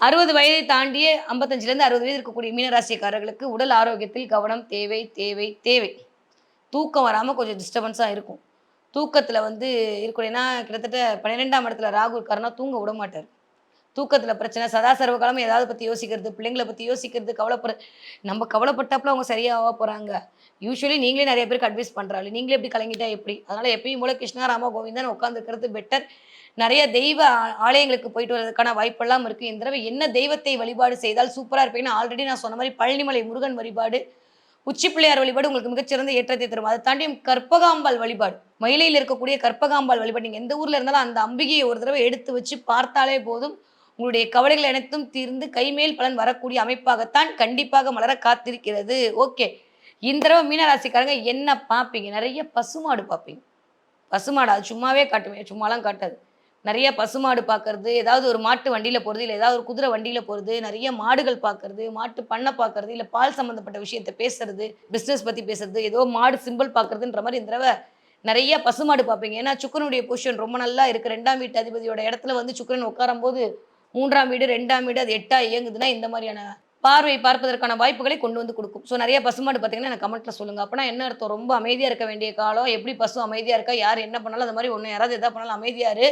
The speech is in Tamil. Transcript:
60 வயதை தாண்டிய 55லேருந்து 60 வயது இருக்கக்கூடிய மீனராசிக்காரர்களுக்கு உடல் ஆரோக்கியத்தில் கவனம் தேவை, தேவை, தேவை. தூக்கம் வராம கொஞ்சம் டிஸ்டர்பன்ஸா இருக்கும். தூக்கத்தில வந்து இருக்கணும். ஏன்னா கிட்டத்தட்ட 12ஆம் இடத்துல ராகு இருக்காருன்னா தூங்க விடமாட்டாரு. தூக்கத்தில பிரச்சனை, சதா சர்வ காலமும் எதாவது பத்தி யோசிக்கிறது, பிள்ளைங்கள பத்தி யோசிக்கிறது, நம்ம கவலைப்பட்டாப்புல அவங்க சரியாவா போறாங்க? யூசுவலி நீங்களே நெறைய பேருக்கு அட்வைஸ் பண்ற ஆளு. நீங்களே இப்படி கலங்கிட்டா எப்படி? அதனால எப்பயும் போல கிருஷ்ணா, ராமா, கோவிந்தான்னு உட்கார்ந்துருக்கிறது பெட்டர். நெறைய தெய்வ ஆலயங்களுக்கு போயிட்டு வரதுக்கான வாய்ப்பெல்லாம் இருக்கு. இந்த தடவை என்ன தெய்வத்தை வழிபாடு செய்தால் சூப்பரா இருப்பீங்கன்னு ஆல்ரெடி நான் சொன்ன மாரி பழனிமலை முருகன் வழிபாடு, உச்சி பிள்ளையார் வழிபாடு உங்களுக்கு மிகச்சிறந்த ஏற்றத்தை தரும். அத தாண்டியும் கற்பகாம்பாள் வழிபாடு. மயிலையில இருக்கக்கூடிய கற்பகாம்பாள் வழிபாடு. நீங்க எந்த ஊர்ல இருந்தாலும் அந்த அம்பிகைய ஒரு தடவ எடுத்து வச்சு பார்த்தாலே போதும். உங்களுடைய கவலைகள் அனைத்தும் தீர்ந்து கைமேல் பலன் வரக்கூடிய அமைப்பாகத்தான் கண்டிப்பாக மலர காத்திருக்கிறது. ஓகே. இந்த தடவ மீன ராசிக்காரங்க என்ன பார்ப்பீங்க? நெறைய பசுமாடு பார்ப்பீங்க. பசுமாடு அது சும்மாவே காட்டுமே, சும்மாலாம் காட்டாது. நெறைய பசுமாடு பார்க்கறது, ஏதாவது ஒரு மாட்டு வண்டியில போறது, இல்ல ஏதாவது ஒரு குதிரை வண்டியில போறது, நெறைய மாடுகள் பார்க்கறது, மாட்டு பண்ண பார்க்கறது, இல்ல பால் சம்மந்தப்பட்ட விஷயத்த பேசுறது, பிசினஸ் பத்தி பேசுறது, ஏதோ மாடு சிம்பல் பார்க்கறதுன்ற மாரி இந்த தடவ நெறைய பசுமாடு பார்ப்பீங்க. ஏன்னா சுக்கிரனுடைய பொசிஷன் ரொம்ப நல்லா இருக்கு. 2ஆம் வீட்டு அதிபதியோட இடத்துல வந்து சுக்கிரன் உட்காரும்போது 3ஆம் வீடு, 2ஆம் வீடு அது 8ஆ இயங்குதுன்னா, இந்த மாரியான பார்வை பார்ப்பதற்கான வாய்ப்புகளை கொண்டு வந்து குடுக்கும். ஸோ நெறைய பசுமாடு பார்த்தீங்கன்னா, எனக்கு கமெண்ட்ல சொல்லுங்க. அப்பன்னா என்ன அர்த்தம்? ரொம்ப அமைதியா இருக்க வேண்டிய காலம். எப்படி பசு அமைதியா இருக்கா? யார் என்ன பண்ணாலும் அந்த மாரி ஒண்ணு யாராவது எதா பண்ணாலும் அமைதியா இரு.